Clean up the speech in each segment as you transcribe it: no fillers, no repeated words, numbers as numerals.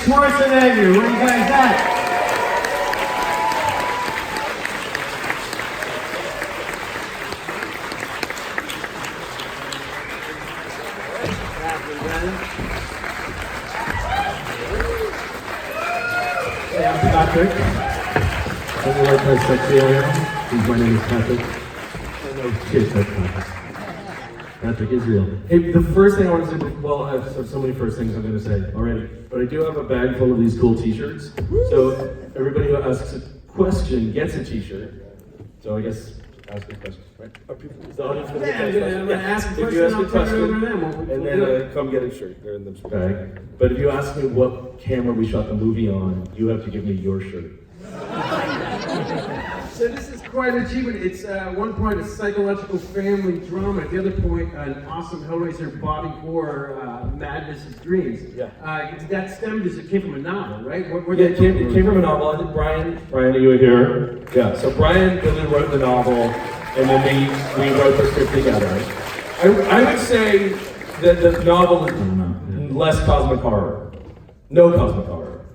Schwarzenegger. Where you guys at? Hey, I'm Patrick. I'm the right place sexy area. My name is Patrick. I know kids like Patrick. Patrick Israel. Hey, the first thing I want to say, well, I have so many first things I'm going to say already, but I do have a bag full of these cool t-shirts. So everybody who asks a question gets a t-shirt. So I guess ask a question, right? Is the audience going to get a question? Ask a If you ask a question, and then come get a shirt. They're in the okay. But if you ask me what camera we shot the movie on, you have to give me your shirt. So this is quite an achievement. It's one point a psychological family drama. At the other point, an awesome Hellraiser body horror madness of dreams. Yeah. That stemmed as it came from a novel, right? It came from a novel. I think Brian, you were here. Yeah. So Brian really wrote the novel, and then we wrote the script together. I would say that the novel is less cosmic horror. No cosmic horror.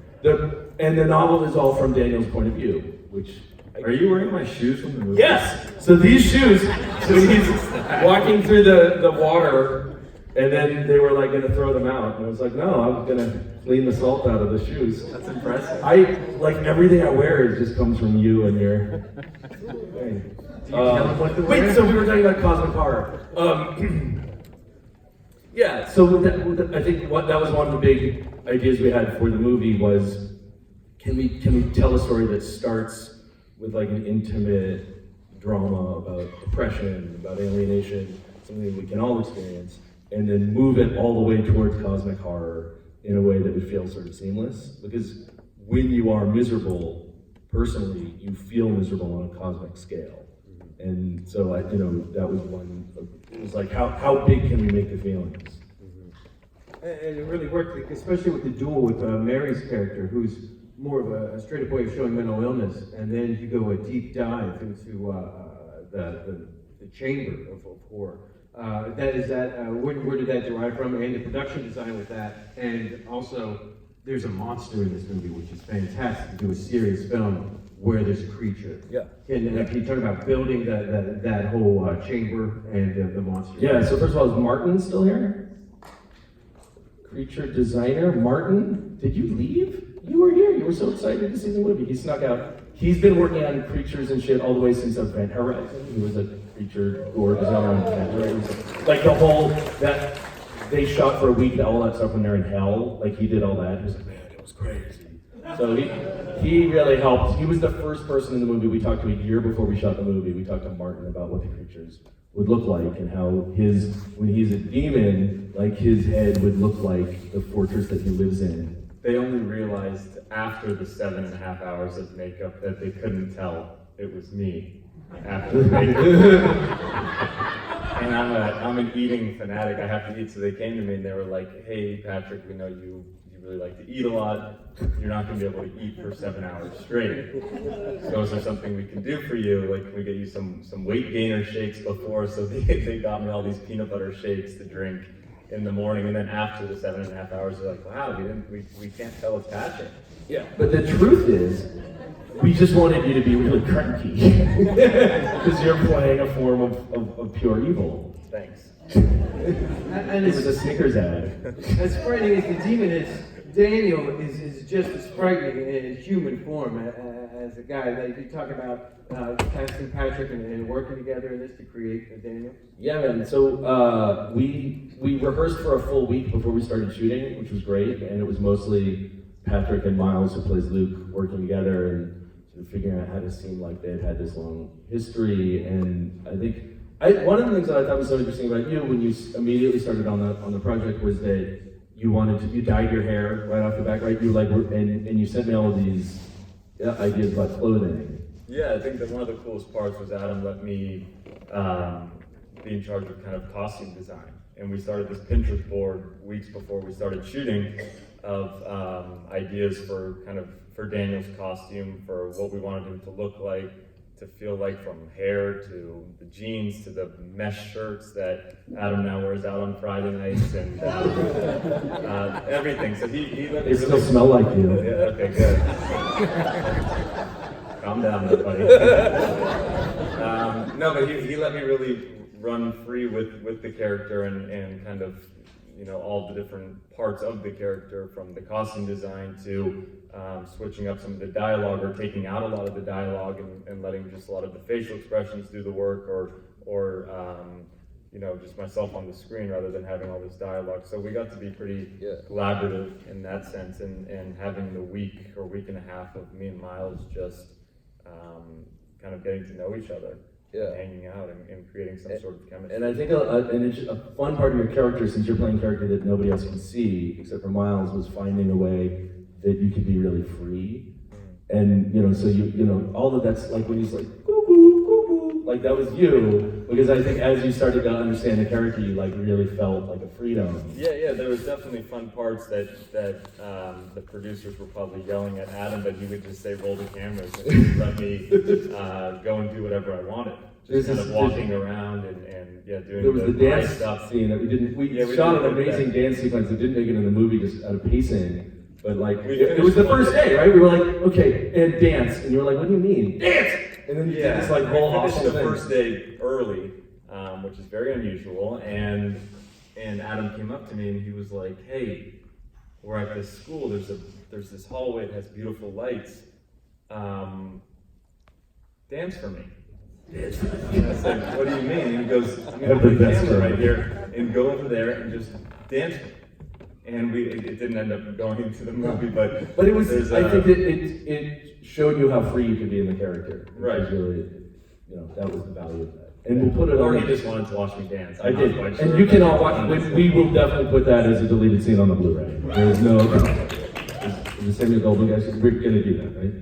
And the novel is all from Daniel's point of view, which. Are you wearing my shoes from the movie? Yes! So these shoes, so he's walking through the water, and then they were like gonna throw them out. And I was like, no, I'm gonna clean the salt out of the shoes. That's impressive. Like everything I wear just comes from you and your thing. Wait, so we were talking about cosmic horror. Yeah, so I think that was one of the big ideas we had for the movie was, can we tell a story that starts with like an intimate drama about depression, about alienation, something we can all experience, and then move it all the way towards cosmic horror in a way that would feel sort of seamless. Because when you are miserable, personally, you feel miserable on a cosmic scale. And so that was one, it was like, how big can we make the feelings? And it really worked, especially with the duel with Mary's character, who's more of a straight up way of showing mental illness, and then you go a deep dive into the chamber of horror. Where did that derive from? And the production design with that, and also there's a monster in this movie, which is fantastic to do a serious film where there's a creature. Yeah. Can you talk about building that whole chamber and the monster? Yeah. So first of all, is Martin still here? Creature designer Martin, did you leave? You were here. You were so excited to see the movie. He snuck out. He's been working on creatures and shit all the way since Event Horizon. He was a creature gore designer on Event Horizon. Like the whole that they shot for a week, all that stuff when they're in hell. Like he did all that. He was like, man, it was crazy. So he really helped. He was the first person in the movie we talked to a year before we shot the movie. We talked to Martin about what the creatures would look like and how when he's a demon, like his head would look like the fortress that he lives in. They only realized after the 7.5 hours of makeup that they couldn't tell it was me after the makeup. And I'm an eating fanatic. I have to eat, so they came to me and they were like, "Hey, Patrick, we know you really like to eat a lot. You're not going to be able to eat for 7 hours straight. So is there something we can do for you? Like, can we get you some weight gainer shakes before?" So they got me all these peanut butter shakes to drink in the morning, and then after the 7.5 hours, they're like, "Wow, we can't tell it's Patrick." Yeah, but the truth is, we just wanted you to be really cranky because you're playing a form of pure evil. Thanks. And It was a Snickers ad. as frightening as the demon is, Daniel is just as frightening in human form as a guy. Like you talk about casting Patrick and working together in this to create Daniel. Yeah, man. So we rehearsed for a full week before we started shooting, which was great, and it was mostly Patrick and Miles, who plays Luke, working together and sort of figuring out how to seem like they had this long history. And I think one of the things that I thought was so interesting about you when you immediately started on the project was that you dyed your hair right off the bat, right? And you sent me all of these ideas about clothing. Yeah, I think that one of the coolest parts was Adam let me be in charge of kind of costume design. And we started this Pinterest board weeks before we started shooting of ideas for Daniel's costume, for what we wanted him to look like, to feel like, from hair to the jeans to the mesh shirts that Adam now wears out on Friday nights, and everything. So he let me They still smell like you. Yeah, okay, good. Calm down there, buddy. No, but he let me really run free with the character and kind of, you know, all the different parts of the character, from the costume design to switching up some of the dialogue, or taking out a lot of the dialogue and letting just a lot of the facial expressions do the work, or you know, just myself on the screen rather than having all this dialogue. So we got to be pretty collaborative in that sense, and having the week or week and a half of me and Miles just kind of getting to know each other. Yeah. Hanging out and creating some sort of chemistry. And I think a fun part of your character, since you're playing a character that nobody else can see except for Miles, was finding a way that you could be really free. And you know, so you know, all of that's like when he's like goo goo goo goo, like that was you, because I think as you started to understand the character, you like really felt like a freedom. Yeah, there was definitely fun parts that the producers were probably yelling at Adam, but he would just say roll the cameras and just let me go and do whatever I wanted. Just kind of walking around and doing There was the right dance stuff. scene that we we shot did an amazing that. dance sequence that didn't make it in the movie just out of pacing. But like, We it was the finished first day, right? We were like, okay, and dance. And you were like, what do you mean? Dance! And then you did this like whole we finished awesome the thing. first day early, which is very unusual, and Adam came up to me and he was like, hey, we're at this school, there's this hallway that has beautiful lights, dance for me. And I said, what do you mean? And he goes, I'm gonna put the camera right here and go over there and just dance for me. And it didn't end up going into the movie, but it was, there's I think it showed you how free you could be in the character. Right. It was really, you know, that was the value of that. And we'll put it or on. he just wanted to watch me dance. I I'm did. not quite And sure, you can but- all watch, we will definitely put that as a deleted scene on the Blu-ray. There's no, the Samuel Goldwyn guys, we're gonna do that, right?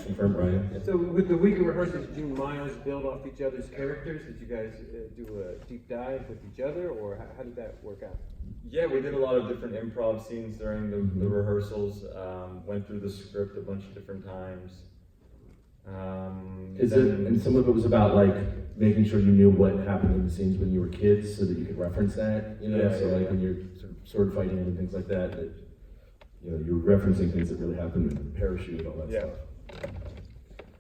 Confirm, Brian? So with the week of rehearsals, did you and Miles build off each other's characters? Did you guys do a deep dive with each other, or how did that work out? Yeah, we did a lot of different improv scenes during the rehearsals. Went through the script a bunch of different times. And some of it was about like making sure you knew what happened in the scenes when you were kids, so that you could reference that. You know, Yeah, so yeah, like yeah. when you're sort of sword fighting and things like that, that you know you're referencing things that really happened in the parachute, all that stuff.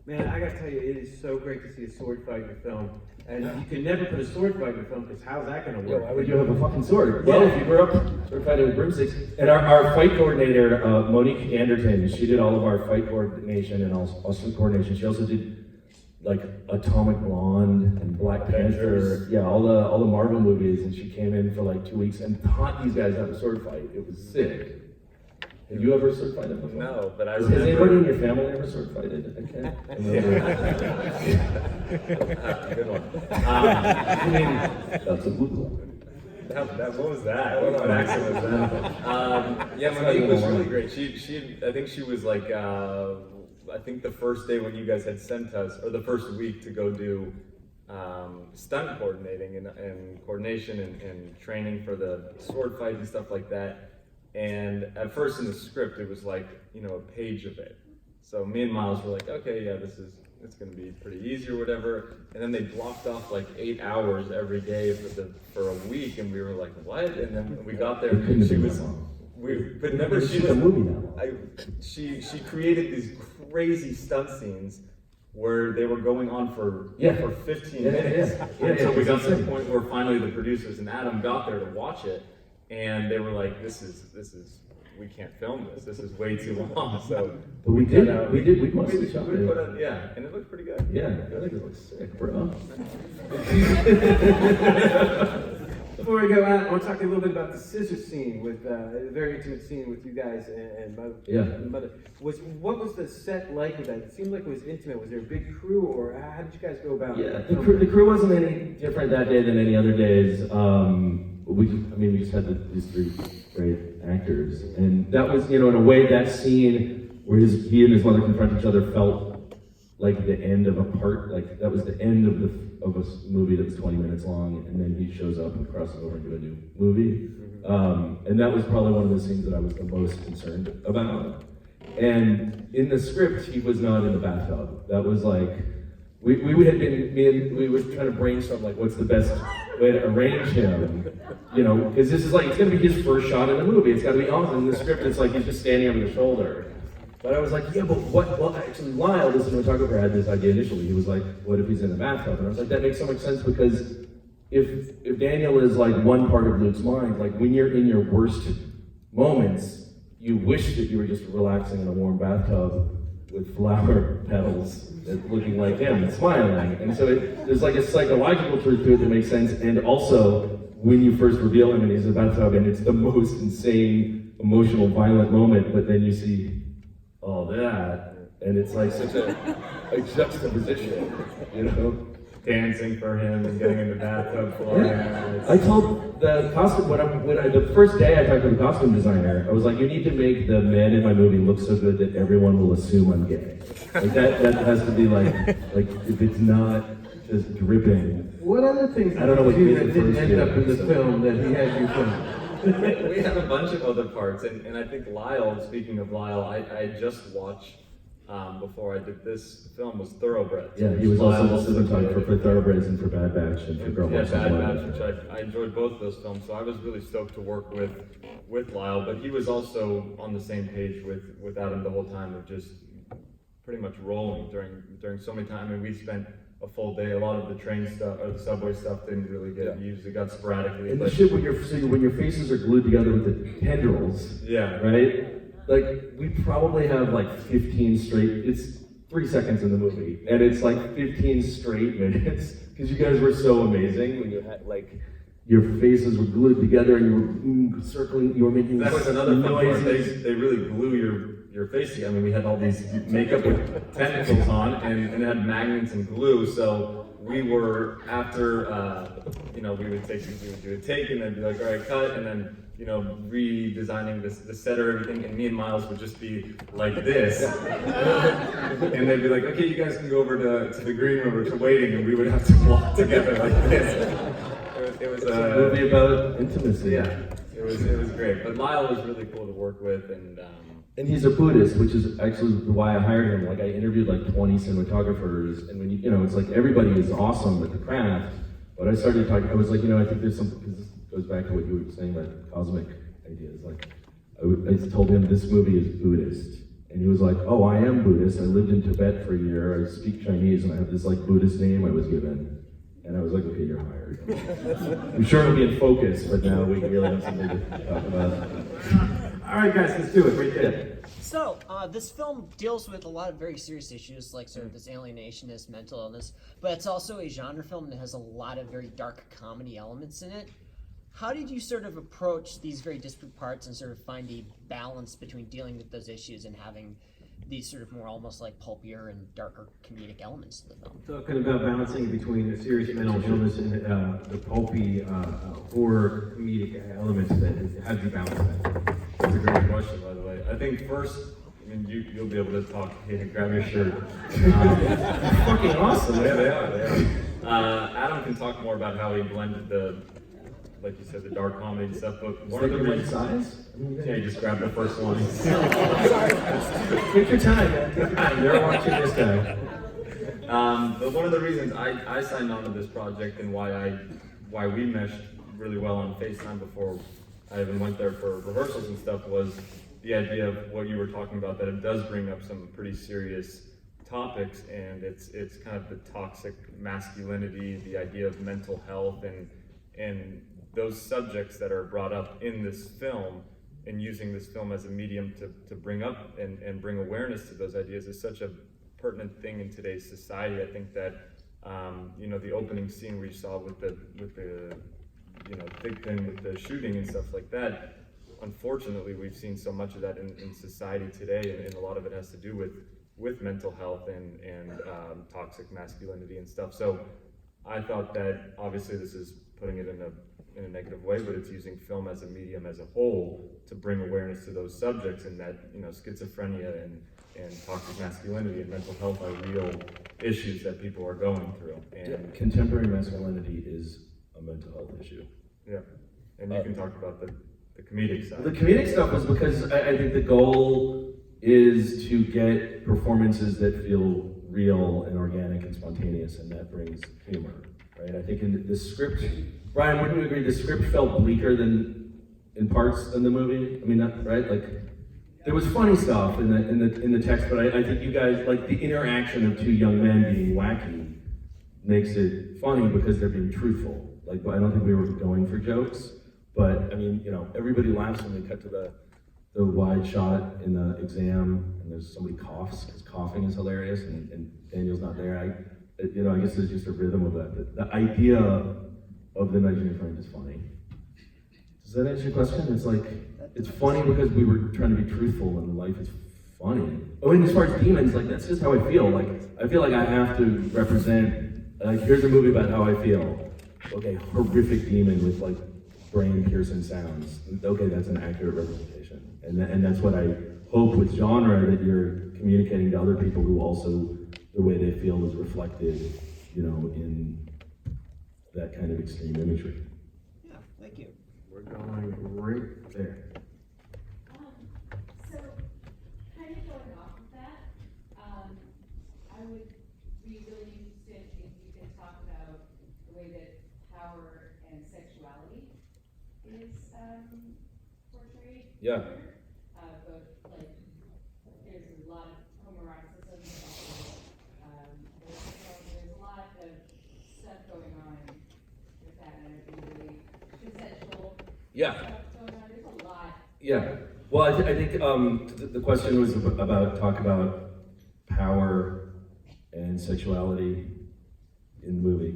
Man, I gotta tell you, it is so great to see a sword fight in a film. And you can never put a sword fight in a film, because how's that gonna work? Why would you have a fucking sword? Well, if you grew up sword fighting with broomsticks, and our fight coordinator, Monique Anderton, she did all of our fight coordination and also coordination. She also did like Atomic Blonde and Black Panther, yeah, all the Marvel movies, and she came in for like 2 weeks and taught these guys how to sword fight. It was sick. Have you ever sword fighted before? No, but I Has remember. anybody in your family ever sword fighted? I can't remember. Good one. I mean, that's a good one. What was that? What accent was that? Yeah, Monique was really great. I think she was like, I think the first day when you guys had sent us, or the first week to go do stunt coordinating and coordination and training for the sword fight and stuff like that. And at first in the script, it was like, you know, a page of it. So me and Miles were like, okay, yeah, it's gonna be pretty easy or whatever. And then they blocked off like 8 hours every day for a week, and we were like, what? And then we got there, and she was, but remember, she was, a movie now. she created these crazy stunt scenes where they were going on for 15 minutes. And so we got to the point where finally the producers and Adam got there to watch it, and they were like, this is, we can't film this. This is way too long. So, But we did mostly shot we it. put it, yeah, and it looked pretty good. Yeah, I think it looks sick, bro. Before we go out, I want to talk a little bit about the scissor scene, with a very intimate scene with you guys and mother. What was the set like with that? It seemed like it was intimate. Was there a big crew, or how did you guys go about it? Yeah, the crew wasn't any different that day than any other days. We just had these three great actors, and that was, in a way, that scene where he and his mother confront each other felt like the end of a part. Like that was the end of a movie that was 20 minutes long, and then he shows up and crosses over into a new movie. And that was probably one of the scenes that I was the most concerned about. And in the script, he was not in the bathtub. That was like we were trying to brainstorm like what's the best way to arrange him, because this is like, it's gonna be his first shot in the movie. It's gotta be awesome. In the script, it's like he's just standing over the shoulder. But I was like, yeah, but what? Well, actually, Lyle, the cinematographer, had this idea initially. He was like, what if he's in the bathtub? And I was like, that makes so much sense because if Daniel is like one part of Luke's mind, like when you're in your worst moments, you wish that you were just relaxing in a warm bathtub with flower petals looking like him and smiling. And so there's like a psychological truth to it that makes sense. And also, when you first reveal him and he's in the bathtub and it's the most insane, emotional, violent moment, but then you see all that, and it's like such a juxtaposition, Dancing for him and getting in the bathtub for him. I told the costume, the first day I talked to the costume designer, I was like, you need to make the men in my movie look so good that everyone will assume I'm gay. Like that has to be like if it's not just dripping. What other things I don't know what you you that did didn't first end year, up in the so. film that he had you film? We have a bunch of other parts, and I think Lyle, speaking of Lyle, I just watched, before I did this film, was Thoroughbreds. Yeah, he was also the cinematographer for Thoroughbreds and for Bad Batch and for Girl Yeah, Boss Bad One. Batch, which I enjoyed both of those films, so I was really stoked to work with Lyle, but he was also on the same page with Adam the whole time of just pretty much rolling during so many times. I mean, we spent a full day. A lot of the train stuff or the subway stuff didn't really get used. It got sporadically. And the but shit when your faces are glued together with the tendrils. Yeah. Right? Like we probably have like 15 straight. It's 3 seconds in the movie, and it's like 15 straight minutes because you guys were so amazing when you had like your faces were glued together and you were circling. You were making that was another fun part. noises. They really glue your face together. I mean, we had all these makeup with tentacles on, and it had magnets and glue. So we were after, we would do a take, and then be like, all right, cut, and then redesigning the set or everything, and me and Miles would just be like this, and they'd be like, okay, you guys can go over to the green room or to waiting, and we would have to walk together like this. It was a movie about intimacy. Yeah, it was great. But Lyle was really cool to work with, and he's a Buddhist, which is actually why I hired him. Like I interviewed like 20 cinematographers, and when it's like everybody is awesome at the craft. But I started talking, I was like, I think there's some, because this goes back to what you were saying about cosmic ideas. Like I told him this movie is Buddhist, and he was like, oh, I am Buddhist. I lived in Tibet for a year. I speak Chinese, and I have this like Buddhist name I was given. And I was like, okay, you're hired. I'm sure it'll be in focus, but now we really have something to talk about. All right, guys, let's do it. Right there. So, this film deals with a lot of very serious issues, like sort of this alienation, this mental illness, but it's also a genre film that has a lot of very dark comedy elements in it. How did you sort of approach these very disparate parts and sort of find a balance between dealing with those issues and having these sort of more almost like pulpier and darker comedic elements to the film? Talking about balancing between the serious mental illness and the pulpy horror comedic elements, how did you balance that? That's a great question, by the way. I think first, you'll be able to talk. Hey, grab your shirt. Fucking awesome. Yeah, they are. Adam can talk more about how he blended like you said, the dark comedy and stuff. But one of the reasons, size? yeah, you just grab the first one. Take your time, man. Take your time. They're watching this guy. But one of the reasons I signed on to this project and why we meshed really well on FaceTime before I even went there for rehearsals and stuff was the idea of what you were talking about, that it does bring up some pretty serious topics, and it's kind of the toxic masculinity, the idea of mental health, and those subjects that are brought up in this film, and using this film as a medium to bring up and bring awareness to those ideas is such a pertinent thing in today's society. I think that the opening scene where you saw with the Thigpen with the shooting and stuff like that, unfortunately we've seen so much of that in society today, and a lot of it has to do with mental health and toxic masculinity and stuff. So I thought that obviously this is putting it in a negative way, but it's using film as a medium as a whole to bring awareness to those subjects, and that schizophrenia and toxic masculinity and mental health are real issues that people are going through. And contemporary masculinity is a mental health issue. Yeah, and you can talk about the comedic side. The comedic stuff is because I think the goal is to get performances that feel real and organic and spontaneous, and that brings humor, right? I think in the script, Brian, wouldn't you agree the script felt bleaker in parts than the movie? I mean, right? Like, there was funny stuff in the text, but I think you guys, like the interaction of two young men being wacky makes it funny because they're being truthful. Like, I don't think we were going for jokes, but I mean, everybody laughs when they cut to the wide shot in the exam, and there's somebody coughs, because coughing is hilarious, and Daniel's not there. I guess there's just a rhythm of that. The idea of the imaginary friend is funny. Does that answer your question? It's like, it's funny because we were trying to be truthful, and life is funny. Oh, and as far as demons, like, that's just how I feel. Like, I feel like I have to represent, like, here's a movie about how I feel. Okay, horrific demon with, like, brain-piercing sounds. Okay, that's an accurate representation. And that's what I hope with genre, that you're communicating to other people who also, the way they feel is reflected, in that kind of extreme imagery. Yeah, thank you. We're going right there. So, kind of going off of that, I would be really interested if you could talk about the way that power and sexuality is portrayed. Yeah. But like, there's a lot of homoeroticism. There's a lot of stuff going on with that, and it'd be really consensual. Yeah. Stuff going on. There's a lot. Yeah. Well, I think the question was talk about power and sexuality in the movie.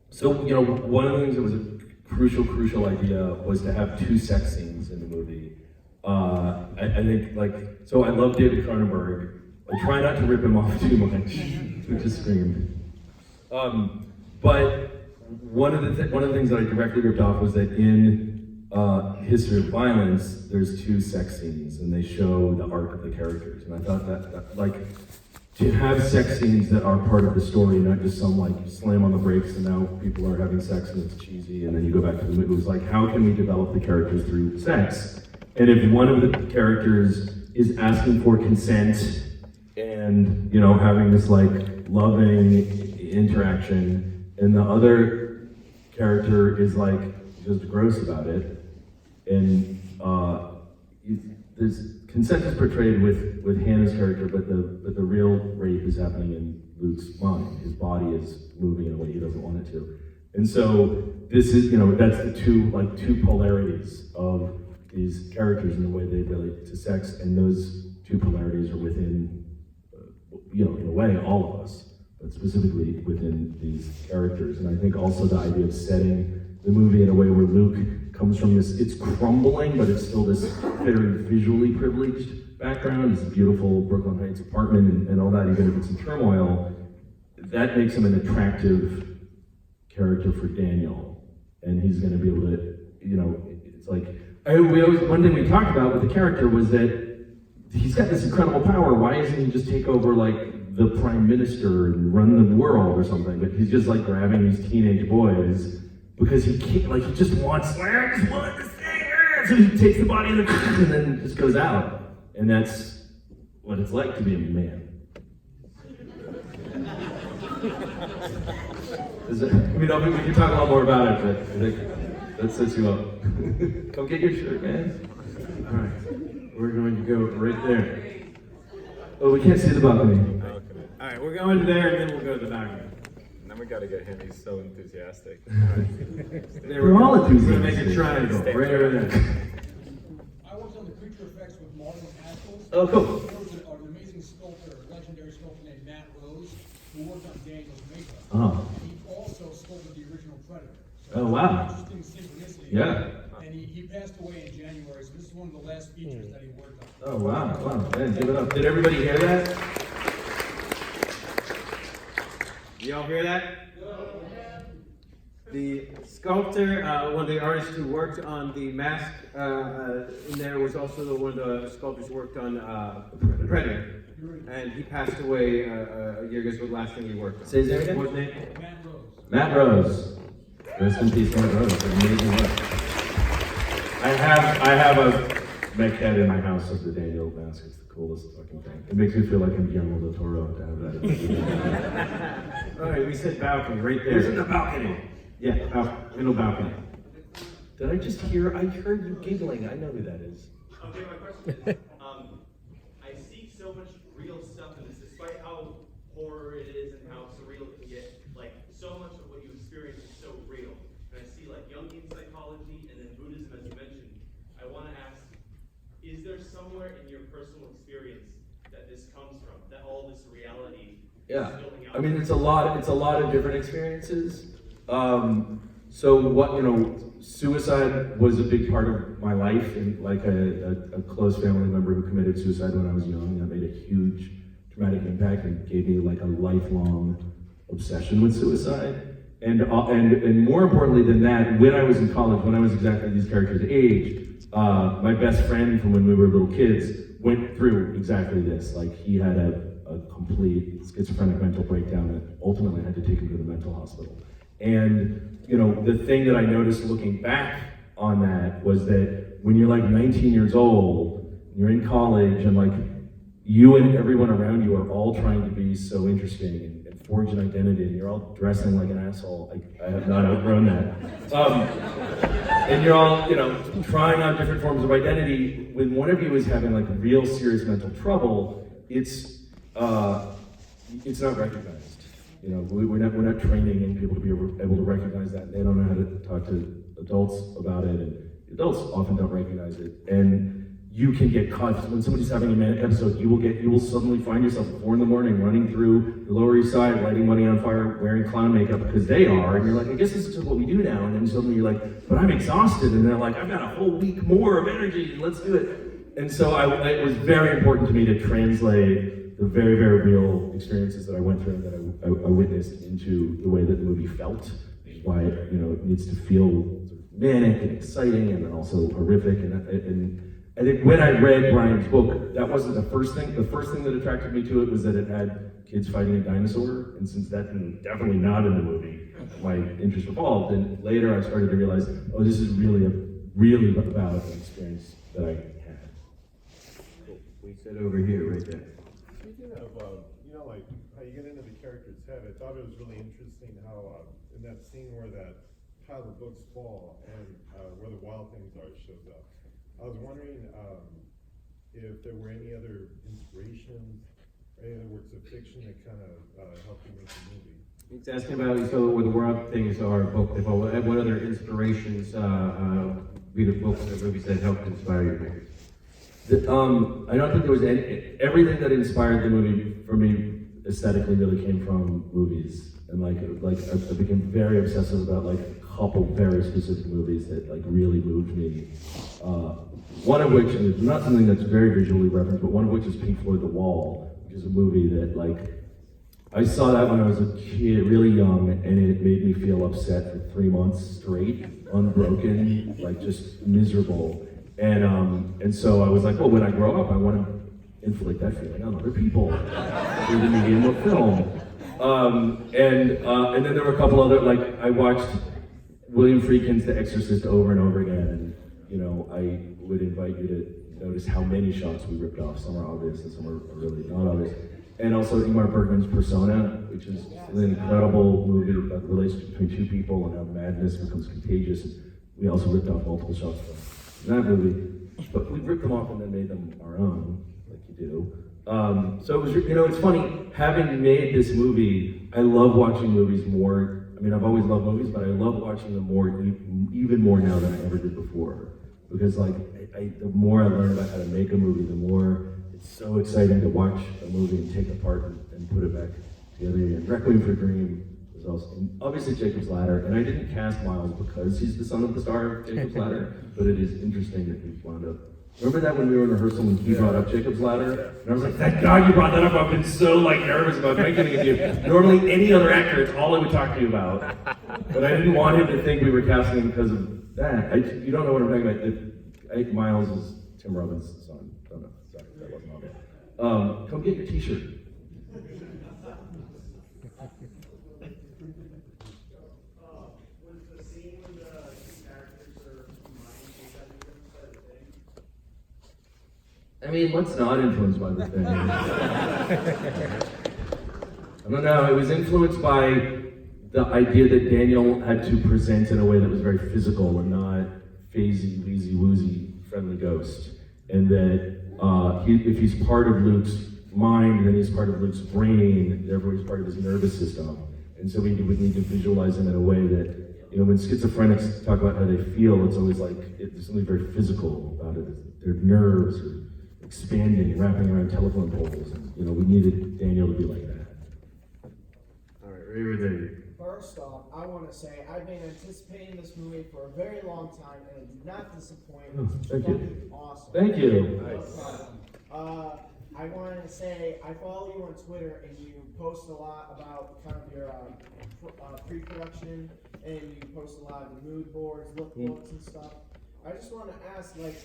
So, one of the things that was a crucial idea was to have 2 sex scenes in the movie. I think, so I love David Cronenberg. I try not to rip him off too much, which is screamed. But one of the things that I directly ripped off was that in History of Violence, there's 2 sex scenes, and they show the arc of the characters. And I thought that to have sex scenes that are part of the story, not just some slam on the brakes and now people are having sex and it's cheesy, and then you go back to the movie. It was like, how can we develop the characters through sex? And if one of the characters is asking for consent and having this loving interaction, and the other character is just gross about it, and there's consent is portrayed with Hannah's character, but the real rape is happening in Luke's mind. His body is moving in a way he doesn't want it to. And so this is, that's the two polarities of these characters in the way they relate to sex, and those 2 polarities are within, in a way, all of us, but specifically within these characters. And I think also the idea of setting the movie in a way where Luke comes from it's crumbling, but it's still this very visually privileged background, this beautiful Brooklyn Heights apartment and all that, even if it's in turmoil, that makes him an attractive character for Daniel. And he's gonna be able to, it's like, one thing we talked about with the character was that he's got this incredible power. Why doesn't he just take over the prime minister and run the world or something? But he's just grabbing these teenage boys because he can't, he just wants, I just want this thing, so he takes the body of the and then just goes out. And that's what it's like to be a man. We can talk a lot more about it, but I think that sets you up. Come get your shirt, man. All right, we're going to go right there. Oh, we can't see the balcony. Okay. All right, we're going there, and then we'll go to the balcony. And then we gotta get him, he's so enthusiastic. There We're all We're gonna enthusiastic. make a triangle right over there. I worked on the creature effects with Martin Haskell. Oh, cool. There was an amazing sculptor, a legendary sculptor named Matt Rose, who worked on Daniel's makeup. Oh. He also sculpted the original Predator. So Oh, wow. Interesting synchronicity. Yeah. And he passed away in January, so this is one of the last features that he worked on. Oh, wow. Wow. Man, give it up. Did everybody hear that? Y'all hear that? The sculptor, one of the artists who worked on the mask in there was also one of the sculptors who worked on Predator. And he passed away a year ago, so the last thing he worked on. Say his name again? What's his name? Matt Rose. Matt Rose. Rest in peace, Matt Rose. Amazing work. I have a mech head in my house of the Daniel mask. It's the coolest fucking thing. It makes me feel like I'm Guillermo del Toro to have that. All right, we said balcony right there. Who's in the balcony? Yeah, middle balcony. Did I just hear? I heard you giggling. I know who that is. Okay, my question is, I see so much real stuff in this, despite how horror it is and how surreal it can get. Like, so much of what you experience is so real. And I see like Jungian psychology and then Buddhism, as you mentioned. I want to ask, is there somewhere in your personal experience that this comes from, that all this reality is spilling out? I mean, it's a lot of different experiences. So what, suicide was a big part of my life, and like a close family member who committed suicide when I was young, that made a huge traumatic impact and gave me like a lifelong obsession with suicide. And more importantly than that, when I was in college, when I was exactly these characters' age, my best friend from when we were little kids went through exactly this. Like, he had a complete schizophrenic mental breakdown that ultimately had to take him to the mental hospital. And the thing that I noticed looking back on that was that when you're like 19 years old, you're in college, and like you and everyone around you are all trying to be so interesting and forge an identity, and you're all dressing like an asshole. I have not outgrown that. And you're all, trying on different forms of identity. When one of you is having like real serious mental trouble, it's not recognized. We're not training in people to be able to recognize that. They don't know how to talk to adults about it, and adults often don't recognize it. And you can get caught when somebody's having a manic episode. You will suddenly find yourself at 4 a.m. running through the Lower East Side, lighting money on fire, wearing clown makeup because they are, and you're like, I guess this is just what we do now. And then suddenly you're like, but I'm exhausted, and they're like, I've got a whole week more of energy. Let's do it. And so it was very important to me to translate the very, very real experiences that I went through and that I witnessed into the way that the movie felt, which is why it needs to feel sort of manic and exciting and then also horrific. And I think when I read Brian's book, that wasn't the first thing. The first thing that attracted me to it was that it had kids fighting a dinosaur, and since that's definitely not in the movie, my interest evolved. And later I started to realize, this is really about an experience that I had. Cool. We said over here, right there. Speaking of, like how you get into the character's head, I thought it was really interesting how in that scene where that pile of books fall and where the wild things are shows up. I was wondering if there were any other inspirations, or any other works of fiction that kind of helped you make the movie. He's asking about where the wild things are book. What other inspirations be the books or movies that helped inspire your makers? I don't think there was everything that inspired the movie for me aesthetically really came from movies, and like I became very obsessive about like a couple very specific movies that like really moved me. One of which, and it's not something that's very visually referenced, but one of which is Pink Floyd The Wall, which is a movie that like I saw that when I was a kid, really young, and it made me feel upset for 3 months straight, unbroken, like just miserable. And so I was like, well, when I grow up, I want to inflict that feeling on other people through the medium of film. And then there were a couple other, like I watched William Friedkin's The Exorcist over and over again, and I would invite you to notice how many shots we ripped off. Some are obvious and some are really not obvious. And also Ingmar Bergman's Persona, which is an incredible movie about the relationship between two people and how madness becomes contagious. We also ripped off multiple shots from that movie, but we ripped them off and then made them our own, like you do. So it was, it's funny, having made this movie, I love watching movies more. I mean, I've always loved movies, but I love watching them more, even more now than I ever did before. Because like, the more I learn about how to make a movie, the more it's so exciting to watch a movie and take it apart and put it back together again. Requiem for a Dream was also, and obviously Jacob's Ladder, and I didn't cast Miles because he's the son of the star of Jacob's Ladder, but it is interesting that he wound up. Remember that when we were in rehearsal when he brought up Jacob's Ladder? And I was like, thank God you brought that up, I've been so like nervous about mentioning it to you. Normally any other actor, it's all I would talk to you about. But I didn't want him to think we were casting him because of that. You don't know what I'm talking about. I think Miles is Tim Robbins' son. Don't know, sorry, that wasn't obvious. Come get your t-shirt. Was the scene when the two characters are combined, is that the different side of the thing? mean, what's not influenced by the thing? I don't know, it was influenced by the idea that Daniel had to present in a way that was very physical and not phasey, wheezy, woozy, friendly ghost. And that if he's part of Luke's mind, then he's part of Luke's brain, therefore he's part of his nervous system. And so we would need to visualize him in a way that, you know, when schizophrenics talk about how they feel, it's always like, there's something very physical about it. Their nerves are expanding, wrapping around telephone poles. And, you know, we needed Daniel to be like that. All right, right over there. First off, I want to say I've been anticipating this movie for a very long time, and it did not disappoint. It's thank you. fucking awesome. Thank you. No problem. I wanted to say I follow you on Twitter, and you post a lot about kind of your pre-production, and you post a lot of the mood boards, lookbooks, and stuff. I just want to ask, like,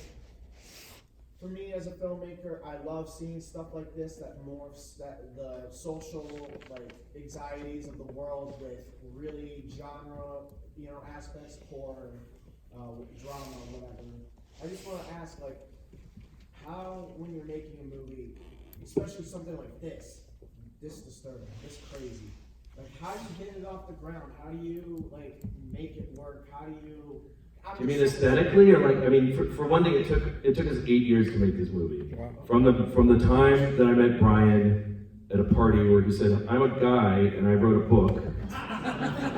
for me as a filmmaker, I love seeing stuff like this that morphs that the social like anxieties of the world with really genre, you know, aspects, horror, drama, whatever. I just want to ask, like, how when you're making a movie, especially something like this disturbing, this crazy, like how do you get it off the ground? How do you like make it work? How do you? You mean aesthetically, or like? I mean, for one thing, it took us 8 years to make this movie. From the time that I met Brian at a party where he said, "I'm a guy and I wrote a book,"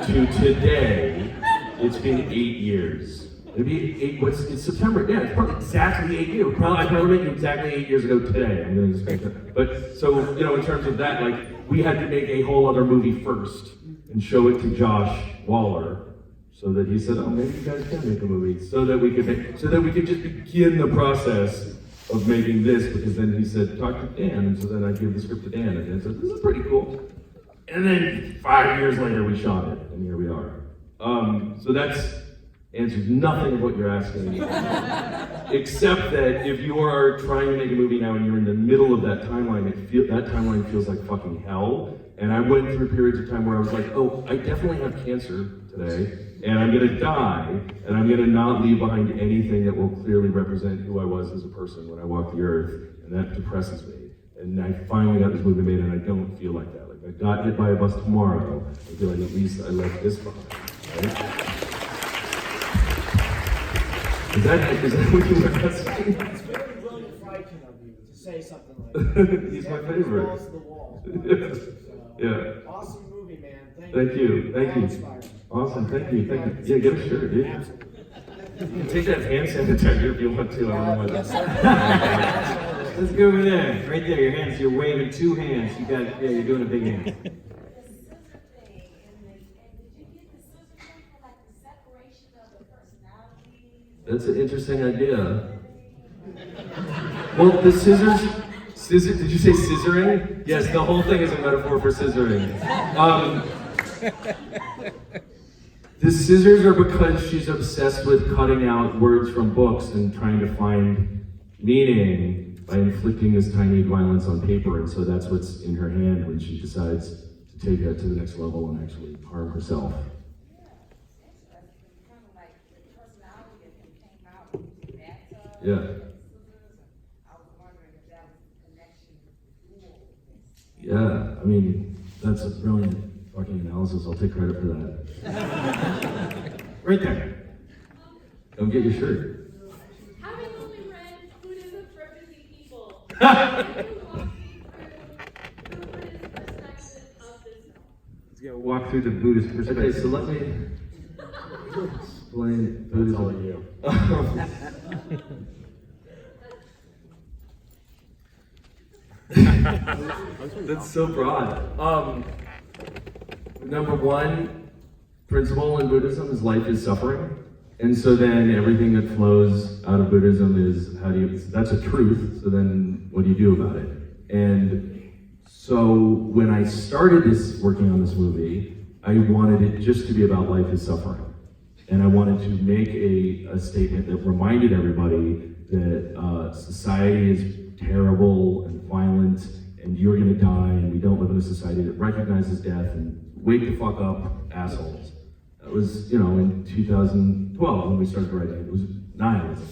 to today, it's been 8 years. It'd be it's September. Yeah, it's probably exactly 8 years. I probably met you exactly 8 years ago today. I'm gonna just that. But so you know, in terms of that, like we had to make a whole other movie first and show it to Josh Waller. So that he said, "Oh, maybe you guys can make a movie." So that we could just begin the process of making this. Because then he said, "Talk to Dan," and so then I gave the script to Dan, and Dan said, "This is pretty cool." And then 5 years later, we shot it, and here we are. So that's answers nothing of what you're asking, except that if you are trying to make a movie now and you're in the middle of that timeline, that timeline feels like fucking hell. And I went through periods of time where I was like, "Oh, I definitely have cancer today. And I'm gonna die, and I'm gonna not leave behind anything that will clearly represent who I was as a person when I walked the earth," and that depresses me. And I finally got this movie made, and I don't feel like that. Like, if I got hit by a bus tomorrow, I feel like at least I left this behind, right? Is that what you were asking? It's very brilliant Viking of you to say something like that. He's my favorite. Balls to the walls. Yeah. Awesome movie, man. Thank you. Now inspiring. Awesome, thank you. Yeah, get a shirt, dude. You can take that hand sanitizer if you want to. I don't know what. Let's go over there. Right there, your hands. You're waving two hands. You're doing a big hand. That's an interesting idea. Well, the scissors, did you say scissoring? Yes, the whole thing is a metaphor for scissoring. The scissors are because she's obsessed with cutting out words from books and trying to find meaning by inflicting this tiny violence on paper, and so that's what's in her hand when she decides to take that to the next level and actually harm herself. Yeah. Yeah, I mean, that's a brilliant fucking analysis. I'll take credit for that. Right there. Come get your shirt. Having only read Buddhism for Busy People, can you walk me through the Buddhist perspective of this film? Let's go walk through the Buddhist perspective. Okay, so let me explain Buddhism. That's so broad. Number one principle in Buddhism is life is suffering. And so then everything that flows out of Buddhism is that's a truth, so then what do you do about it? And so when I started working on this movie, I wanted it just to be about life is suffering. And I wanted to make a statement that reminded everybody that society is terrible and violent, and you're gonna die, and we don't live in a society that recognizes death, and wake the fuck up, assholes. That was, in 2012 when we started writing. It was nihilism.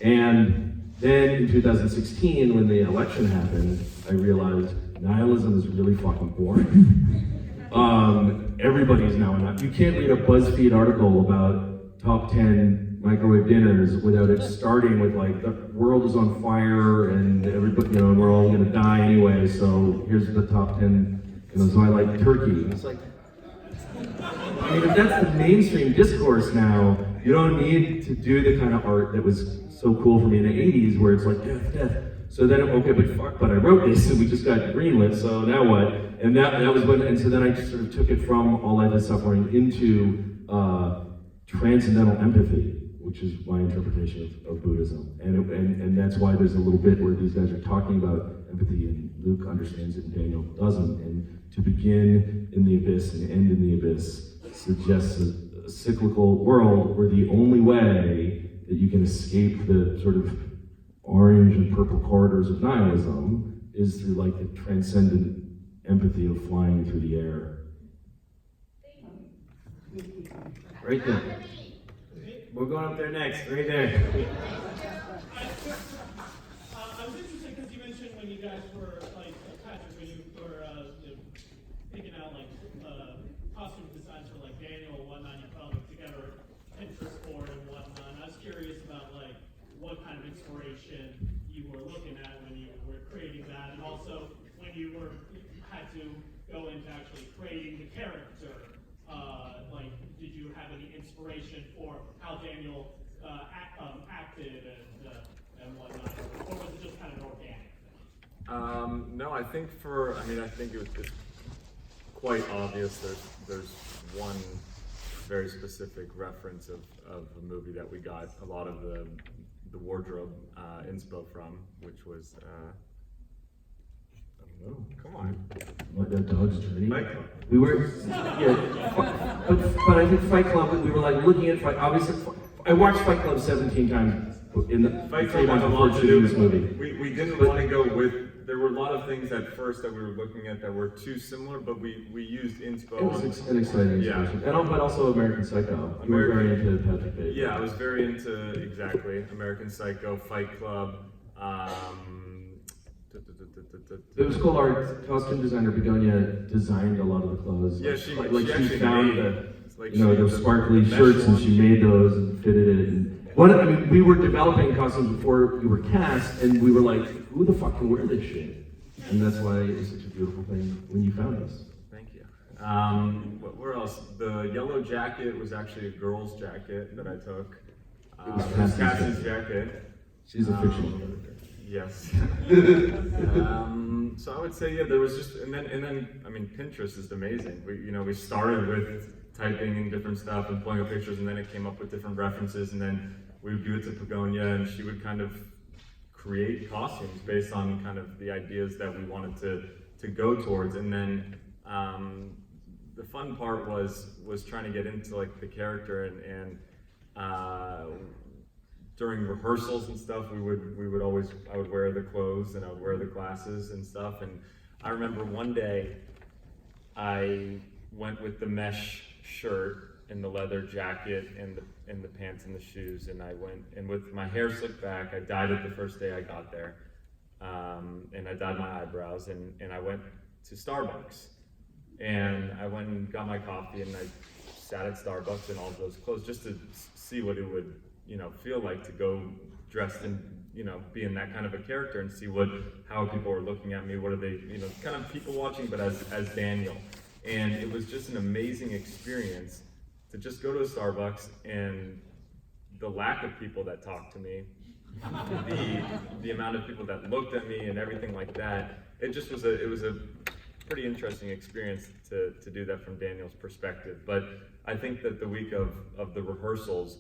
And Then in 2016, when the election happened, I realized nihilism is really fucking boring. Everybody's now in that. You can't read a BuzzFeed article about top 10 microwave dinners without it starting with like, the world is on fire and everybody, you know, we're all gonna die anyway, so here's the top 10, you know, so I like turkey. It's like, I mean, if that's the mainstream discourse now, you don't need to do the kind of art that was so cool for me in the 80s where it's like, death, death. So then, okay, but I wrote this and we just got greenlit, so now what? And that was when, and so then I just sort of took it from all life is suffering into transcendental empathy, which is my interpretation of Buddhism. And that's why there's a little bit where these guys are talking about empathy and Luke understands it and Daniel doesn't. And to begin in the abyss and end in the abyss suggests a cyclical world where the only way that you can escape the sort of orange and purple corridors of nihilism is through like the transcendent empathy of flying through the air. Right there. We're going up there next, right there. I was interested because you mentioned when you guys were, like, Patrick, when you were picking out, like, costume designs for, like, Daniel and whatnot, you put them together, Pinterest board and whatnot. And I was curious about, like, what kind of inspiration you were looking at when you were creating that, and also when you had to go into actually creating the character. Like, did you have any inspiration for how Daniel acted and whatnot, or was it just kind of an organic thing? No, I think it's quite obvious. There's one very specific reference of a movie that we got a lot of the wardrobe inspo from, which was come on. What, that dog's dirty? Fight Club. We were, yeah, but I think Fight Club, we were like looking at Fight, obviously, I watched Fight Club 17 times in the Fight 3 Club months had a before lot to do shooting this with movie. We didn't want to go with, there were a lot of things at first that we were looking at that were too similar, but we used inspo. It was an exciting Yeah. inspiration. But also American Psycho. You were very into Patrick Bateman. Yeah, I was very into, exactly, American Psycho, Fight Club. It was cool. Our costume designer Begonia designed a lot of the clothes. Yeah, she she found the, like, you know, those sparkly shirts, and she made those and fitted it. And we were developing costumes before we were cast, and we were like, who the fuck can wear this shit? And that's why it was such a beautiful thing when you found us. Thank you. Where else? The yellow jacket was actually a girl's jacket that I took. It was Cassie's jacket. She's a fictional character. Yes. So I would say, yeah, there was just, and then, I mean, Pinterest is amazing. We started with typing in different stuff and pulling up pictures, and then it came up with different references, and then we would give it to Pagonia, and she would kind of create costumes based on kind of the ideas that we wanted to go towards. And then the fun part was trying to get into like the character, and during rehearsals and stuff, I would wear the clothes and I would wear the glasses and stuff. And I remember one day I went with the mesh shirt and the leather jacket and the pants and the shoes, and I went, and with my hair slicked back, I dyed it the first day I got there, and I dyed my eyebrows, and I went to Starbucks, and I went and got my coffee, and I sat at Starbucks in all of those clothes just to see what it would feel like to go dressed and be in that kind of a character and see how people are looking at me, what are they, kind of people watching, but as Daniel. And it was just an amazing experience to just go to a Starbucks, and the lack of people that talked to me, the amount of people that looked at me and everything like that, it was a pretty interesting experience to do that from Daniel's perspective. But I think that the week of the rehearsals,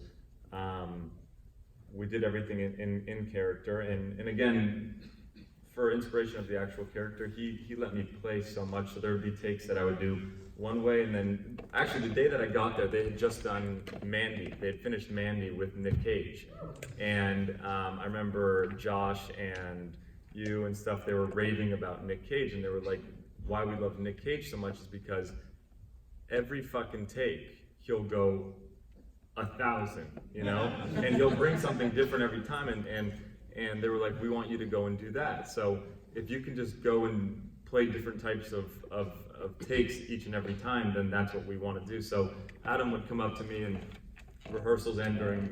we did everything in character, and again, for inspiration of the actual character, he let me play so much, so there would be takes that I would do one way, and then, actually the day that I got there, they had just done Mandy. They had finished Mandy with Nick Cage, and I remember Josh and you and stuff, they were raving about Nick Cage, and they were like, why we love Nick Cage so much is because every fucking take, he'll go 1,000, and he'll bring something different every time, and and they were like, we want you to go and do that. So if you can just go and play different types of takes each and every time, then that's what we want to do. So Adam would come up to me in rehearsals and during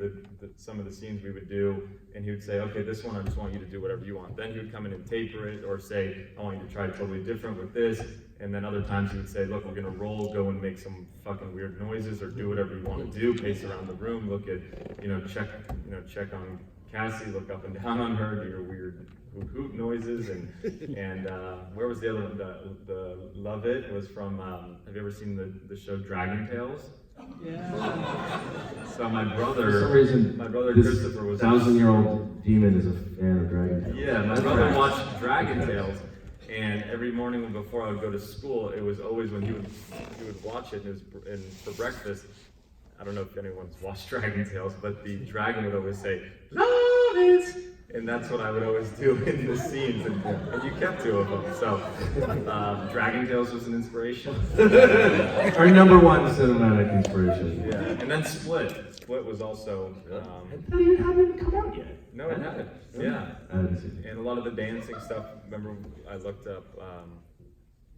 some of the scenes we would do, and he would say, okay, this one I just want you to do whatever you want. Then he would come in and taper it, or say, I want you to try totally different with this. And then other times he would say, look, we're gonna roll, go and make some fucking weird noises, or do whatever you want to do, pace around the room, look at, check on Cassie, look up and down on her, do your weird hoot noises, and where was the other one? The Love It was from, have you ever seen the show Dragon Tales? Yeah. So my brother, For some reason, my brother this Christopher was 1,000-year-old demon is a fan of Dragon Tales. Yeah, my brother watched Dragon Tales, and every morning before I would go to school, it was always when he would watch it, and for breakfast, I don't know if anyone's watched Dragon Tales, but the dragon would always say, "Love it," and that's what I would always do in the scenes, and you kept two of them. So Dragon Tales was an inspiration. Our number one cinematic inspiration. Yeah, and then Split. Split was also. It hadn't come out yet. No, it hadn't. Yeah. I haven't seen it. And a lot of the dancing stuff. Remember, I looked up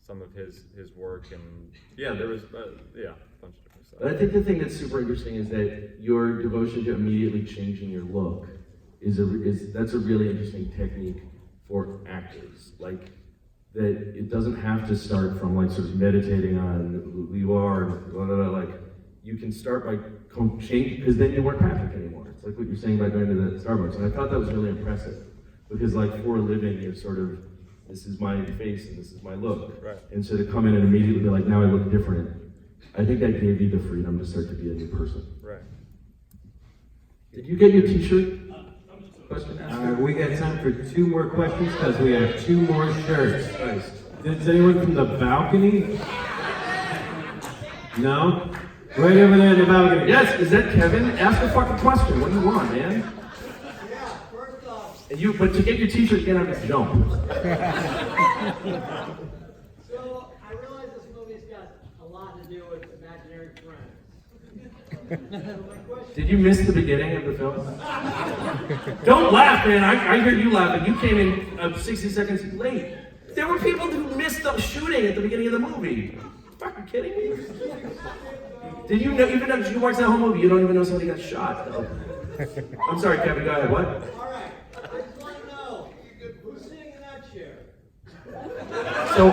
some of his work, and yeah, there was a bunch of different stuff. But I think the thing that's super interesting is that your devotion to immediately changing your look that's a really interesting technique for actors. Like that, it doesn't have to start from like sort of meditating on who you are, blah, blah, blah. Like you can start by changing, because then you weren't Patrick anymore. It's like what you're saying by going to the Starbucks, and I thought that was really impressive because like for a living, you're sort of, this is my face and this is my look, Right. and so to come in and immediately be like, now I look different. I think that gave you the freedom to start to be a new person. Right. Did you get your T-shirt? Question asked? We got time for 2 more questions because we have 2 more shirts. Nice. Is anyone from the balcony? No? Right over there in the balcony. Yes, is that Kevin? Ask a fucking question. What do you want, man? Yeah, first off, But to get your T-shirt, you gotta have to jump. so I realize this movie's got a lot to do with imaginary friends. So my question Did you miss the beginning of the film? Don't laugh, man. I heard you laughing. You came in 60 seconds late. There were people who missed the shooting at the beginning of the movie. Fucking kidding me? Did you know, even if you watch that whole movie, you don't even know somebody got shot, though. I'm sorry, Kevin, go ahead. What? All right, I just want to know, who's sitting in that chair? So,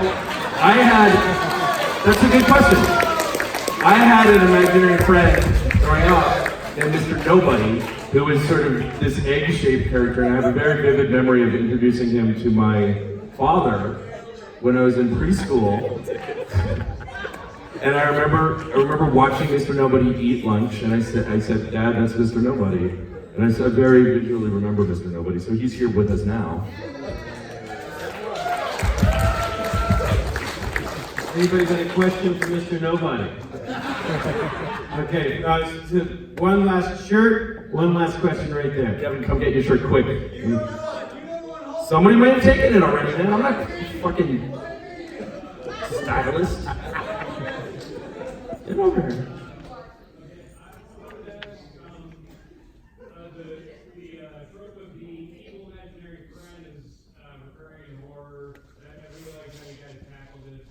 that's a good question. I had an imaginary friend growing up named Mr. Nobody, who was sort of this egg-shaped character, and I have a very vivid memory of introducing him to my father when I was in preschool. And I remember watching Mr. Nobody eat lunch, and I said, Dad, that's Mr. Nobody. And I very visually remember Mr. Nobody, so he's here with us now. Anybody got a question for Mr. Nobody? Okay, so one last shirt, one last question right there. Kevin, come get your shirt quick. Somebody might have taken it already, man. I'm not fucking stylist. Get over here. The trope of the evil imaginary friend is recurring in horror. I really like how you guys tackled it.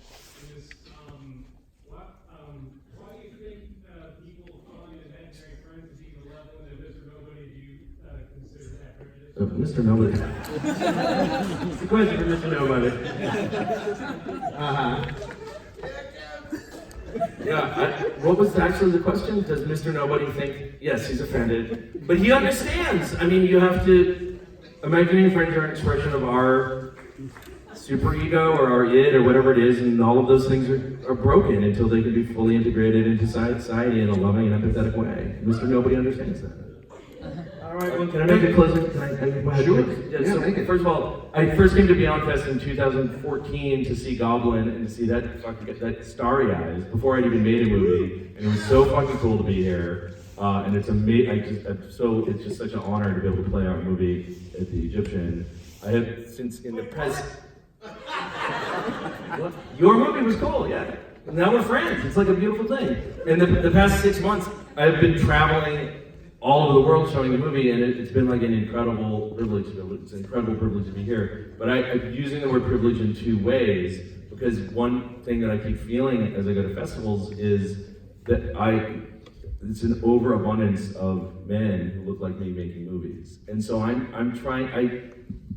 Why do you think people calling imaginary friends is even level and Mr. Nobody, do you consider that prejudice? Mr. Nobody. It's a question for Mr. Nobody. Yeah, what was actually the question? Does Mr. Nobody think, yes, he's offended, but he understands. I mean, you have to, imaginary friends are an expression of our superego or our id or whatever it is, and all of those things are broken until they can be fully integrated into society in a loving and empathetic way. Mr. Nobody understands that. All right, well, Can I make a closing? Go ahead. Sure. Yeah, Yeah, so make it. first of all, I first came to Beyond Fest in 2014 to see Goblin and to see that Starry Eyes before I'd even made a movie, and it was so fucking cool to be here. And it's amazing. It's just such an honor to be able to play our movie at the Egyptian. I have since in the press. What? Your movie was cool, yeah. Now we're friends. It's like a beautiful thing. In the past 6 months, I've been traveling all over the world showing the movie, and it's been like an incredible privilege. It's an incredible privilege to be here. But I'm using the word privilege in two ways, because one thing that I keep feeling as I go to festivals is that it's an overabundance of men who look like me making movies. And so I'm trying,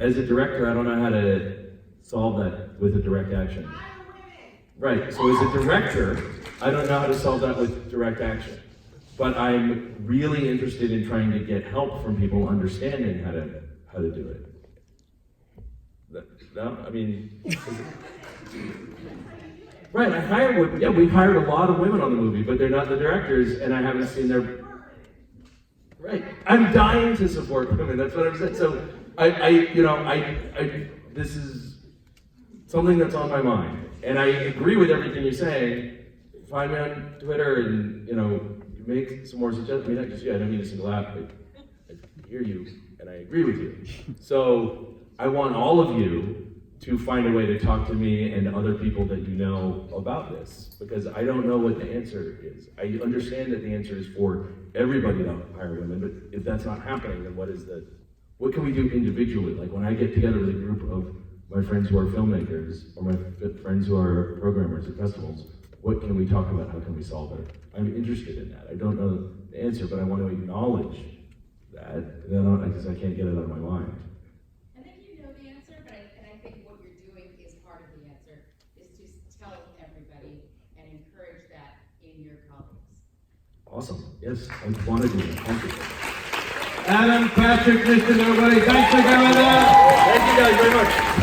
as a director, I don't know how to solve that with a direct action. Right, so as a director, I don't know how to solve that with direct action. But I'm really interested in trying to get help from people understanding how to do it. No, I mean, right? We hired a lot of women on the movie, but they're not the directors, and I haven't seen their. Right, I'm dying to support women. That's what I'm saying. So this is something that's on my mind, and I agree with everything you're saying. Find me on Twitter, and make some more suggestions. I mean, not just you. I don't need to single out, but I hear you, and I agree with you. So I want all of you to find a way to talk to me and other people that you know about this, because I don't know what the answer is. I understand that the answer is for everybody to hire women, but if that's not happening, then what can we do individually? Like when I get together with a group of my friends who are filmmakers or my friends who are programmers at festivals, what can we talk about? How can we solve it? I'm interested in that. I don't know the answer, but I want to acknowledge that. Because I can't get it out of my mind. I think you know the answer, but I think what you're doing is part of the answer, is to tell everybody and encourage that in your colleagues. Awesome. Yes, I want to do that. Thank you. Adam, Patrick, Christian, everybody, thanks for coming out. Thank you guys very much.